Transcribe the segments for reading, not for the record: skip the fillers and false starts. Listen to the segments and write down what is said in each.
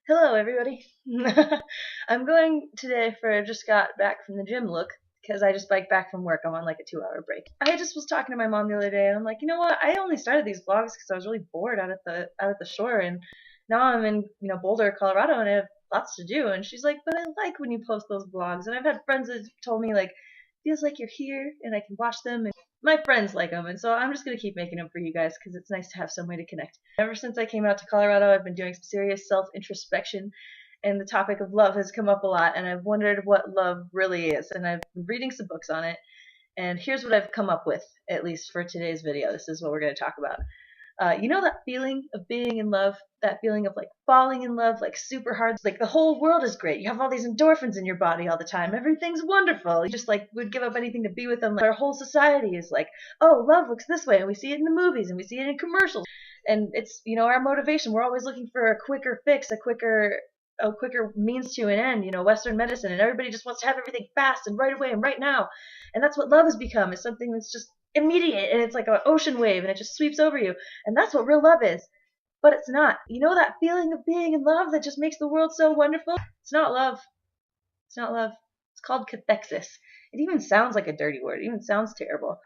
Hello, everybody. I'm going today for just got back from the gym look because I just biked back from work. I'm on like a 2 hour break. I just was talking to my mom the other day, and I'm like, you know what? I only started these vlogs because I was really bored out at the shore, and now I'm in Boulder, Colorado, and I have lots to do. And she's like, but I like when you post those vlogs. And I've had friends that told me like, feels like you're here and I can watch them. And my friends like them, and so I'm just gonna keep making them for you guys because it's nice to have some way to connect. Ever since I came out to Colorado, I've been doing some serious self introspection, and the topic of love has come up a lot, and I've wondered what love really is, and I've been reading some books on it, and here's what I've come up with, at least for today's video. This is what we're going to talk about. You know that feeling of being in love, that feeling of like falling in love, like super hard, like the whole world is great. You have all these endorphins in your body all the time. Everything's wonderful. You just like would give up anything to be with them. Like, our whole society is like, oh, love looks this way, and we see it in the movies and we see it in commercials. And it's our motivation. We're always looking for a quicker fix, a quicker means to an end, Western medicine, and everybody just wants to have everything fast and right away and right now. And that's what love has become, is something that's just immediate, and it's like an ocean wave and it just sweeps over you. And that's what real love is. But it's not. You know that feeling of being in love that just makes the world so wonderful? It's not love. It's not love. It's called cathexis. It even sounds like a dirty word. It even sounds terrible.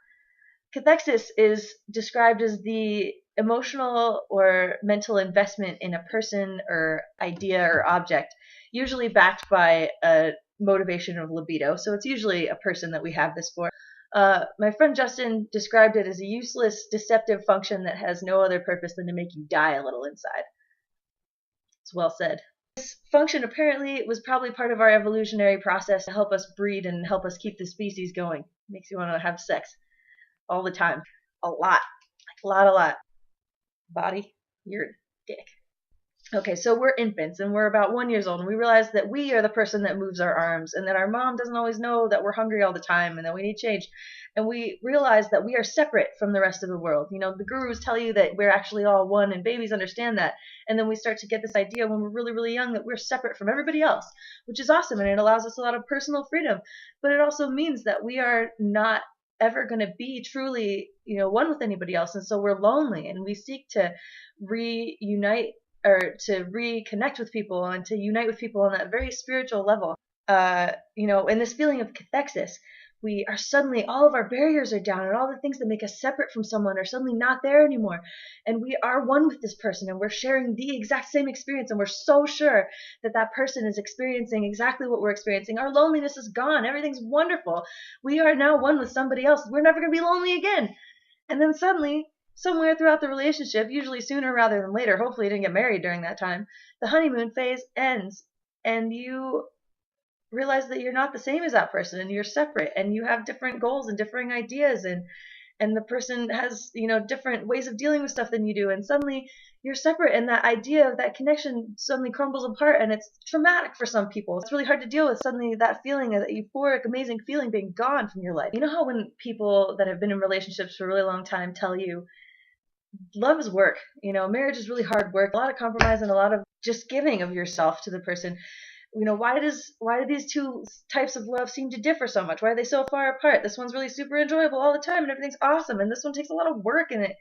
Cathexis is described as the emotional or mental investment in a person or idea or object, usually backed by a motivation of libido. So it's usually a person that we have this for. My friend Justin described it as a useless, deceptive function that has no other purpose than to make you die a little inside. It's well said. This function apparently was probably part of our evolutionary process to help us breed and help us keep the species going. It makes you want to have sex all the time. A lot. A lot. Body, your dick. Okay, so we're infants and we're about 1 year old, and we realize that we are the person that moves our arms, and that our mom doesn't always know that we're hungry all the time and that we need change. And we realize that we are separate from the rest of the world. The gurus tell you that we're actually all one, and babies understand that. And then we start to get this idea when we're really, really young that we're separate from everybody else, which is awesome, and it allows us a lot of personal freedom. But it also means that we are not ever going to be truly, one with anybody else, and so we're lonely, and we seek to reunite or to reconnect with people and to unite with people on that very spiritual level. And this feeling of cathexis, we are suddenly, all of our barriers are down, and all the things that make us separate from someone are suddenly not there anymore. And we are one with this person, and we're sharing the exact same experience, and we're so sure that that person is experiencing exactly what we're experiencing. Our loneliness is gone. Everything's wonderful. We are now one with somebody else. We're never going to be lonely again. And then suddenly, somewhere throughout the relationship, usually sooner rather than later, hopefully you didn't get married during that time, the honeymoon phase ends, and you realize that you're not the same as that person, and you're separate, and you have different goals and differing ideas, and the person has different ways of dealing with stuff than you do, and suddenly you're separate, and that idea of that connection suddenly crumbles apart, and it's traumatic for some people. It's really hard to deal with suddenly that feeling, that euphoric, amazing feeling being gone from your life. You know how when people that have been in relationships for a really long time tell you love is work, marriage is really hard work, a lot of compromise and a lot of just giving of yourself to the person. Why do these two types of love seem to differ so much? Why are they so far apart? This one's really super enjoyable all the time and everything's awesome, and this one takes a lot of work, and it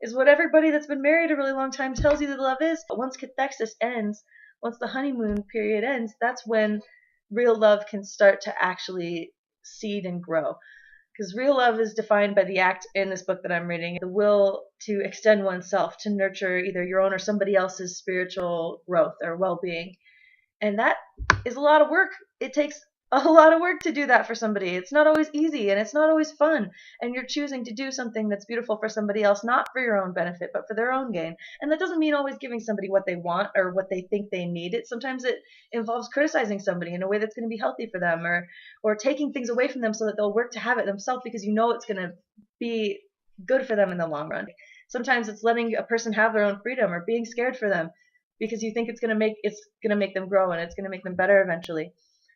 is what everybody that's been married a really long time tells you that love is. But once cathexis ends, once the honeymoon period ends, that's when real love can start to actually seed and grow. Because real love is defined by the act in this book that I'm reading, the will to extend oneself, to nurture either your own or somebody else's spiritual growth or well-being. And that is a lot of work. It takes a lot of work to do that for somebody. It's not always easy, and it's not always fun. And you're choosing to do something that's beautiful for somebody else, not for your own benefit, but for their own gain. And that doesn't mean always giving somebody what they want or what they think they need. Sometimes it involves criticizing somebody in a way that's going to be healthy for them, or taking things away from them so that they'll work to have it themselves, because it's going to be good for them in the long run. Sometimes it's letting a person have their own freedom, or being scared for them because you think it's going to make them grow, and it's going to make them better eventually.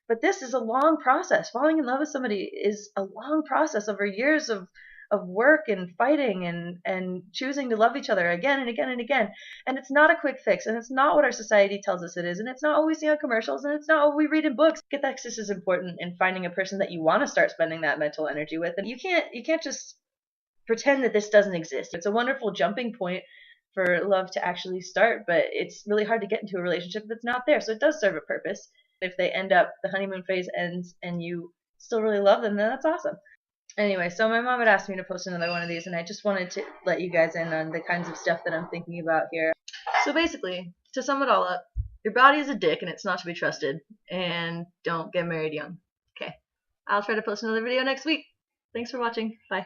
But this is a long process. Falling in love with somebody is a long process over years of work and fighting and choosing to love each other again and again and again. And it's not a quick fix, and it's not what our society tells us it is, and it's not what we see on commercials, and it's not what we read in books. Cathexis is important in finding a person that you want to start spending that mental energy with. And you can't just pretend that this doesn't exist. It's a wonderful jumping point for love to actually start, but it's really hard to get into a relationship if it's not there. So it does serve a purpose. If they end up, the honeymoon phase ends, and you still really love them, then that's awesome. Anyway, so my mom had asked me to post another one of these, and I just wanted to let you guys in on the kinds of stuff that I'm thinking about here. So basically, to sum it all up, your body is a dick and it's not to be trusted, and don't get married young. Okay, I'll try to post another video next week. Thanks for watching. Bye.